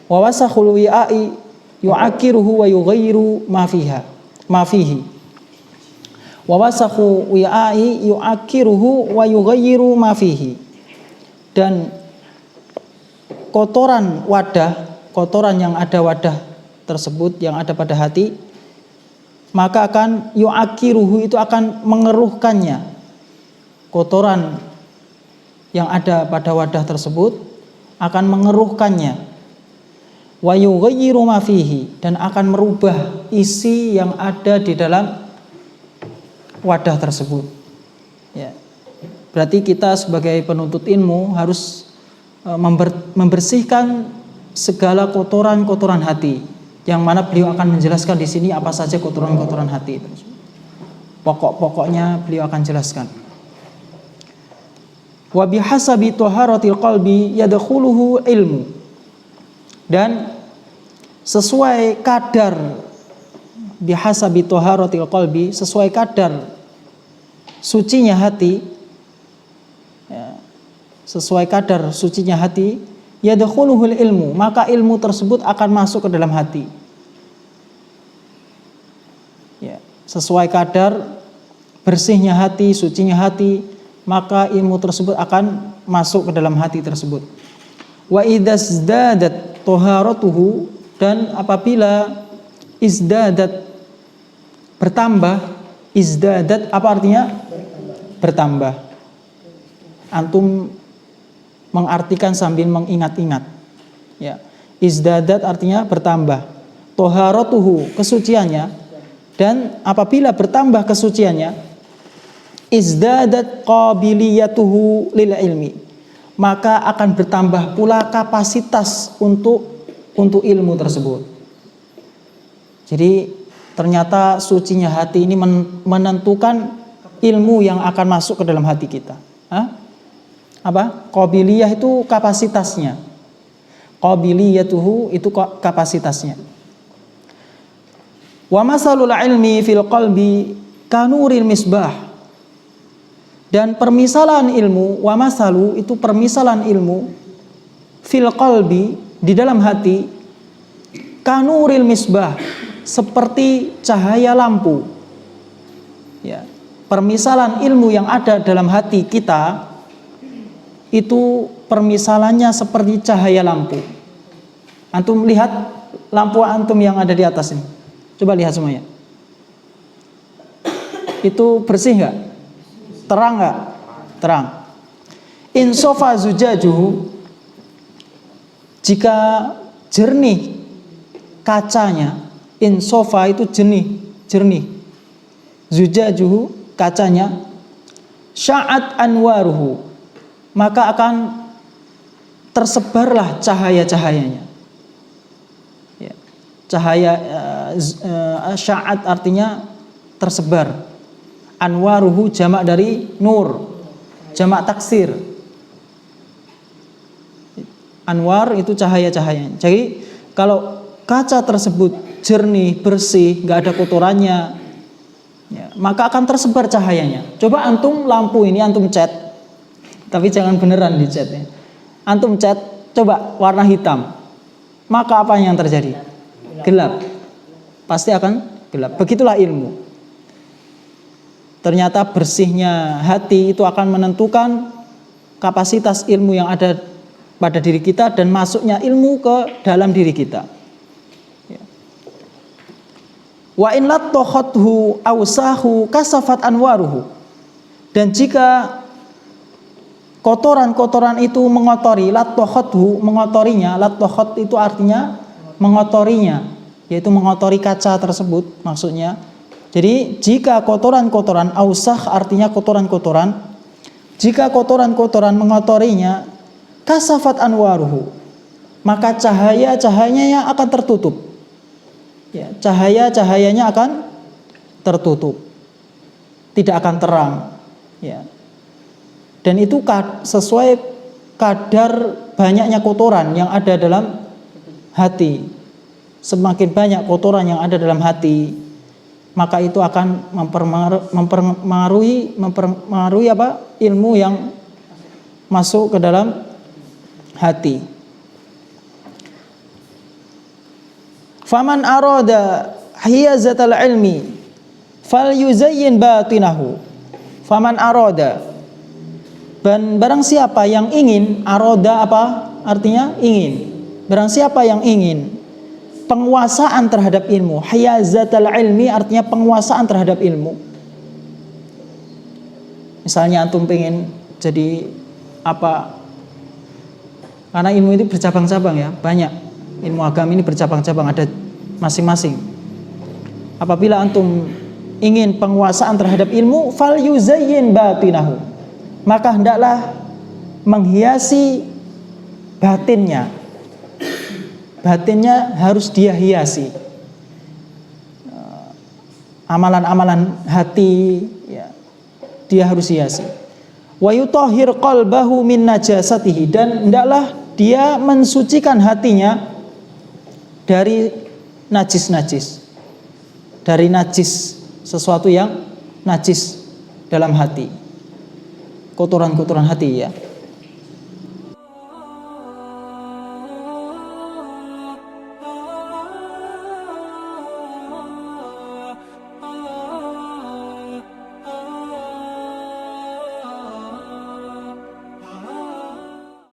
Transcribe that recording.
Wa wasakhul wi'ai yu'akiruhu wa yughayyiru ma fihi. Wa wasakhu wi'ai yu'akiruhu wa yughayyiru ma fihi. Dan kotoran wadah, kotoran yang ada wadah tersebut, yang ada pada hati, maka akan yu'akiruhu, itu akan mengeruhkannya. Kotoran yang ada pada wadah tersebut akan mengeruhkannya. Wa yughayyiru ma fihi, dan akan merubah isi yang ada di dalam wadah tersebut. Ya. Berarti kita sebagai penuntut ilmu harus membersihkan segala kotoran-kotoran hati, yang mana beliau akan menjelaskan di sini apa saja kotoran-kotoran hati. Pokok-pokoknya beliau akan jelaskan. Wa bihasabi taharatil qalbi yadkhuluhu ilmu. Dan sesuai kadar bihasabi taharatil qalbi, sesuai kadar sucinya hati, ya, sesuai kadar sucinya hati, yadkhuluhul ilmu, maka ilmu tersebut akan masuk ke dalam hati. Ya, sesuai kadar bersihnya hati, sucinya hati, maka ilmu tersebut akan masuk ke dalam hati tersebut. Wa idzdadat taharatuhu, dan apabila izdadat bertambah, izdadat apa artinya? Bertambah. Antum mengartikan sambil mengingat-ingat. Ya. Izdadat artinya bertambah. Taharatuhu, kesuciannya, dan apabila bertambah kesuciannya, izdadat qabiliyatuhu lil ilmi, maka akan bertambah pula kapasitas untuk ilmu tersebut. Jadi ternyata sucinya hati ini menentukan ilmu yang akan masuk ke dalam hati kita. Apa? Qabiliyah itu kapasitasnya. Qabiliyatuhu itu kapasitasnya. Wa masalul ilmi fil qalbi kanuril misbah. Dan permisalan ilmu, wa masalu itu permisalan ilmu, fil qalbi di dalam hati, kanuril misbah, seperti cahaya lampu. Ya, permisalan ilmu yang ada dalam hati kita itu permisalannya seperti cahaya lampu. Antum lihat lampu antum yang ada di atas ini. Coba lihat semuanya. Itu bersih nggak? Terang nggak? Terang. Insofa zujajuhu, jika jernih kacanya, insofa itu jernih. Zujajuhu, kacanya, sya'at anwaruhu, maka akan tersebarlah cahaya-cahayanya. Ya. Cahaya sya'at artinya tersebar. Anwaruhu jamak dari nur, jamak taksir. Anwar itu cahaya-cahayanya. Jadi kalau kaca tersebut jernih, bersih, nggak ada kotorannya, ya, maka akan tersebar cahayanya. Coba antum lampu ini antum cat, tapi jangan beneran dicat ya. Antum cat, coba warna hitam, maka apa yang terjadi? Gelap. Pasti akan gelap. Begitulah ilmu. Ternyata bersihnya hati itu akan menentukan kapasitas ilmu yang ada pada diri kita dan masuknya ilmu ke dalam diri kita. Wa in lattokhathu awsahu kasafat anwaruhu. Dan jika kotoran-kotoran itu mengotori, lattokhathu, mengotorinya, lattokhat itu artinya mengotorinya, yaitu mengotori kaca tersebut maksudnya. Jadi jika kotoran-kotoran, awsah artinya kotoran-kotoran, jika kotoran-kotoran mengotorinya, kasafat anwaruhu, maka cahaya-cahayanya akan tertutup. Ya, cahaya-cahayanya akan tertutup, tidak akan terang. Ya. Dan itu sesuai kadar banyaknya kotoran yang ada dalam hati. Semakin banyak kotoran yang ada dalam hati, maka itu akan mempengaruhi apa? Ilmu yang masuk ke dalam hati. Faman arada hiyazatal ilmi falyuzayyin batinahu. Faman arada, dan barang siapa yang ingin, aroda apa artinya? Ingin. Barang siapa yang ingin penguasaan terhadap ilmu, hiyazatal ilmi artinya penguasaan terhadap ilmu. Misalnya antum pengen jadi apa? Karena ilmu itu bercabang-cabang ya, banyak. Ilmu agama ini bercabang-cabang, ada masing-masing. Apabila antum ingin penguasaan terhadap ilmu, fal yuzayyin batinahu, maka hendaklah menghiasi batinnya. Batinnya harus dia hiasi. Amalan-amalan hati ya, dia harus hiasi. Wa yutahhir qalbahu min najasatihi, dan hendaklah dia mensucikan hatinya dari najis-najis. Dari najis, sesuatu yang najis dalam hati, kotoran-kotoran hati ya.